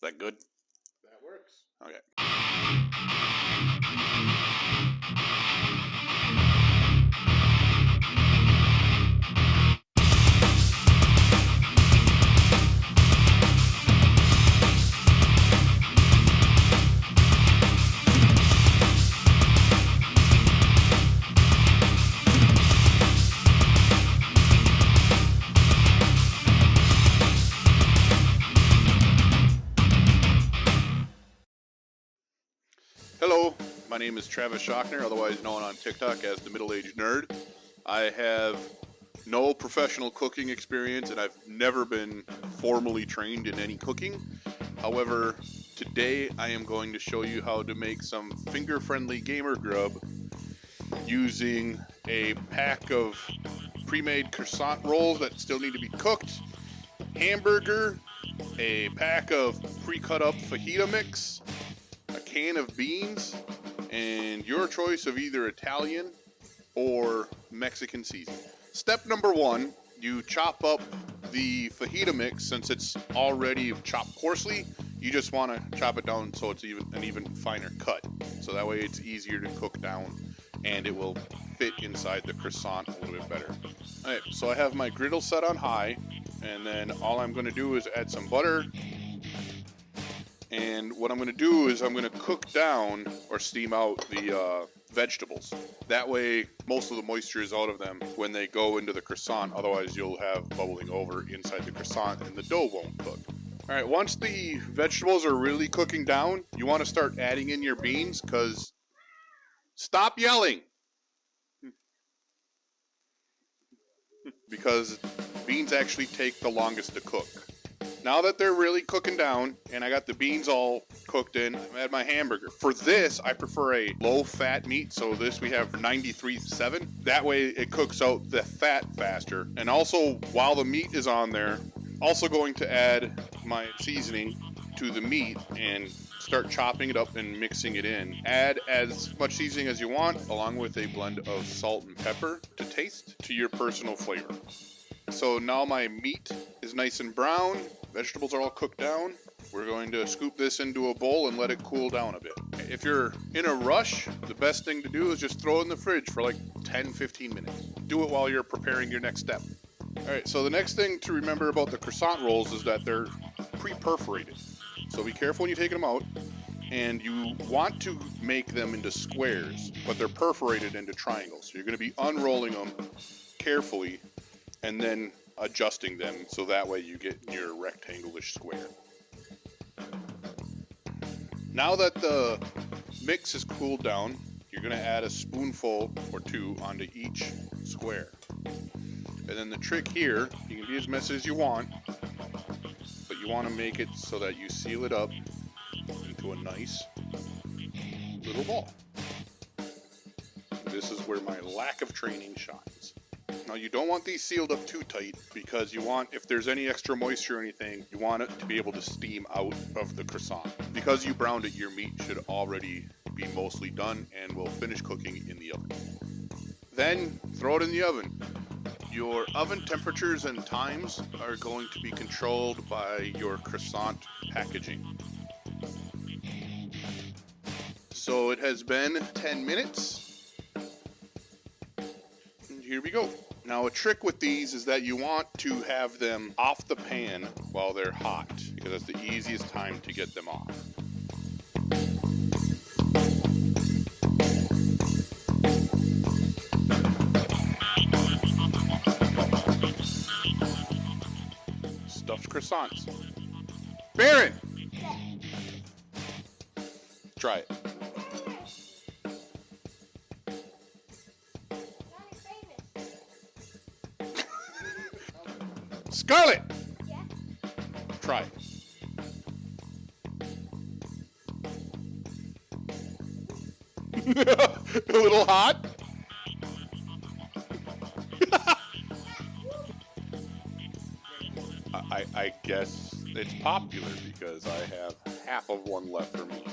that good? That works. Okay. Hello, my name is Travis Schochner, otherwise known on TikTok as the Middle-Aged Nerd. I have no professional cooking experience and I've never been formally trained in any cooking. However, today I am going to show you how to make some finger-friendly gamer grub using a pack of pre-made croissant rolls that still need to be cooked, hamburger, a pack of pre-cut up fajita mix, a can of beans, and your choice of either Italian or Mexican seasoning. Step number one, you chop up the fajita mix. Since it's already chopped coarsely, you just want to chop it down so it's an even finer cut. So that way it's easier to cook down and it will fit inside the croissant a little bit better. Alright, so I have my griddle set on high, and then all I'm going to do is add some butter. And what I'm going to do is I'm going to cook down or steam out the vegetables. That way, most of the moisture is out of them when they go into the croissant. Otherwise, you'll have bubbling over inside the croissant and the dough won't cook. All right, once the vegetables are really cooking down, you want to start adding in your beans because... Stop yelling! Because beans actually take the longest to cook. Now that they're really cooking down and I got the beans all cooked in, I add my hamburger. For this, I prefer a low-fat meat, so this we have 93.7. That way it cooks out the fat faster. And also, while the meat is on there, also going to add my seasoning to the meat and start chopping it up and mixing it in. Add as much seasoning as you want, along with a blend of salt and pepper to taste to your personal flavor. So now my meat is nice and brown, vegetables are all cooked down. We're going to scoop this into a bowl and let it cool down a bit. If you're in a rush, the best thing to do is just throw it in the fridge for like 10-15 minutes. Do it while you're preparing your next step. Alright, so the next thing to remember about the croissant rolls is that they're pre-perforated. So be careful when you're taking them out. And you want to make them into squares, but they're perforated into triangles. So you're going to be unrolling them carefully and then adjusting them so that way you get your rectangle-ish square. Now that the mix is cooled down, you're going to add a spoonful or two onto each square. And then the trick here, you can be as messy as you want, but you want to make it so that you seal it up into a nice little ball. This is where my lack of training shines. Now you don't want these sealed up too tight because you want, if there's any extra moisture or anything, you want it to be able to steam out of the croissant. Because you browned it, your meat should already be mostly done and will finish cooking in the oven. Then throw it in the oven. Your oven temperatures and times are going to be controlled by your croissant packaging. So it has been 10 minutes. And here we go. Now a trick with these is that you want to have them off the pan while they're hot, because that's the easiest time to get them off. Stuffed croissants. Baron! Try it. Scarlett! Yeah? Try it. A little hot? I guess it's popular because I have half of one left for me.